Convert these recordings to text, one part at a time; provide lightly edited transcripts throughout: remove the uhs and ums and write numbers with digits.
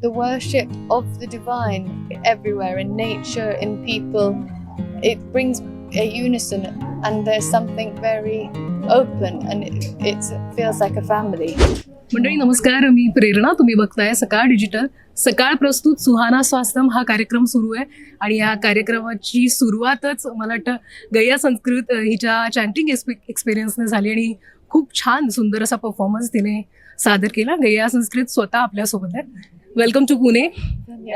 the worship of the divine everywhere, in nature, in people. It brings a unison, and there's something very open, and it feels like a family. मंडळी नमस्कार, मी प्रेरणा. तुम्ही बघताय सकाळ digital. सकाळ प्रस्तुत सुहाना स्वास्थ्यम हा कार्यक्रम सुरू आहे आणि या कार्यक्रमाची सुरुवातच मला वाटतं गैया संस्कृत हिच्या चॅन्टिंग एक्सपिरियन्सने झाली आणि खूप छान सुंदर असा परफॉर्मन्स तिने सादर केला. गैया संस्कृत स्वतः आपल्यासोबत आहे. Welcome to Pune.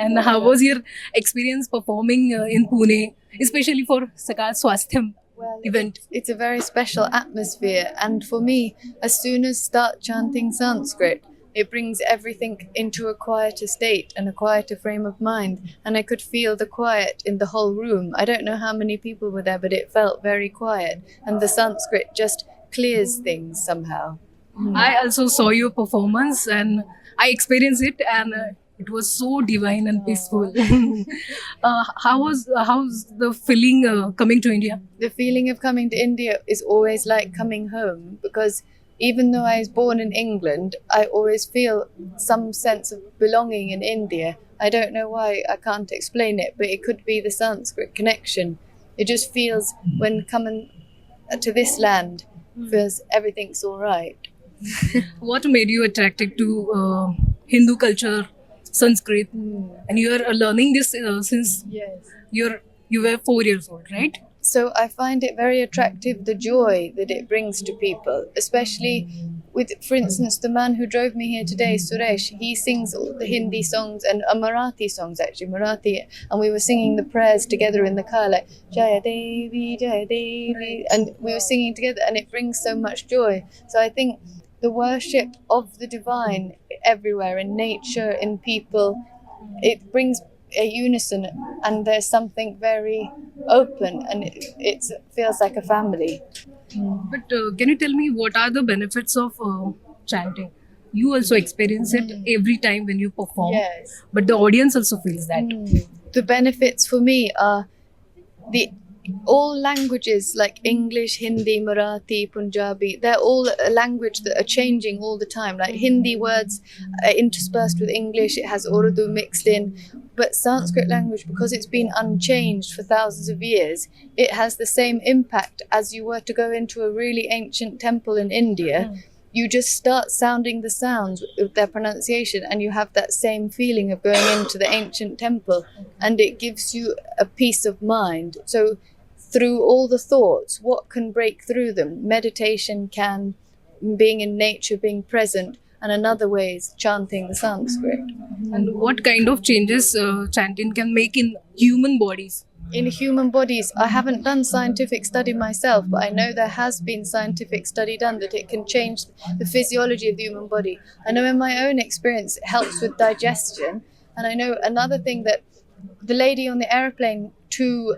And how was your experience performing in Pune, especially for Sakal Swasthyam event? It's a very special atmosphere, and for me, as soon as start chanting Sanskrit, it brings everything into a quieter state and a quieter frame of mind, and I could feel the quiet in the whole room. I don't know how many people were there, but it felt very quiet, and the Sanskrit just clears things somehow. I also saw your performance and I experienced it, and it was so divine and peaceful. How's the feeling coming to India? The feeling of coming to India is always like coming home, because even though I was born in England, I always feel some sense of belonging in India. I don't know why, I can't explain it, but it could be the Sanskrit connection. It just feels when coming to this land, feels everything's all right. What made you attracted to Hindu culture, Sanskrit? And you are learning this since Yes. you were 4 years old, right? So I find it very attractive, the joy that it brings to people, especially with, for instance, the man who drove me here today, Suresh. He sings all the Hindi songs and Marathi songs, actually, Marathi. And we were singing the prayers together in the car, like Jaya Devi, and we were singing together, and it brings so much joy. So I think the worship of the divine everywhere, in nature, in people, it brings a unison, and there's something very open, and it feels like a family. But can you tell me what are the benefits of chanting? You also experience it every time when you perform. Yes. But the audience also feels that. The benefits for me are all languages like English, Hindi, Marathi, Punjabi, they're all a language that are changing all the time. Like Hindi words are interspersed with English, it has Urdu mixed in. But Sanskrit language, because it's been unchanged for thousands of years, it has the same impact as you were to go into a really ancient temple in India. You just start sounding the sounds with their pronunciation, and you have that same feeling of going into the ancient temple, and it gives you a peace of mind. So through all the thoughts, what can break through them? Meditation can, being in nature, being present, and another way is chanting the Sanskrit. And what kind of changes chanting can make in human bodies? In human bodies, I haven't done scientific study myself, but I know there has been scientific study done that it can change the physiology of the human body. I know in my own experience it helps with digestion, and I know another thing, that the lady on the aeroplane to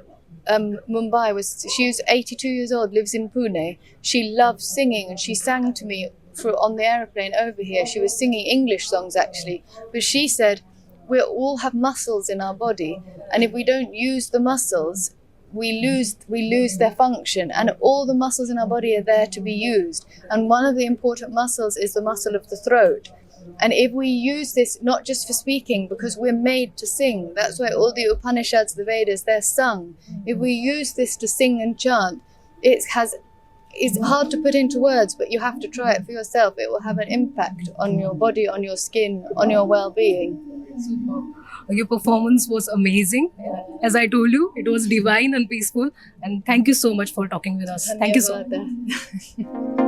Mumbai she was 82 years old, lives in Pune. She loves singing, and she sang to me on the aeroplane over here. She was singing English songs actually, but she said we all have muscles in our body, and if we don't use the muscles, we lose their function, and all the muscles in our body are there to be used, and one of the important muscles is the muscle of the throat. And if we use this not just for speaking, because we're made to sing, that's why all the Upanishads, the Vedas, they're sung. If we use this to sing and chant, it's hard to put into words, but you have to try it for yourself. It will have an impact on your body, on your skin, on your well-being. Your performance was amazing. As I told you, it was divine and peaceful. And thank you so much for talking with us. Thank you so much.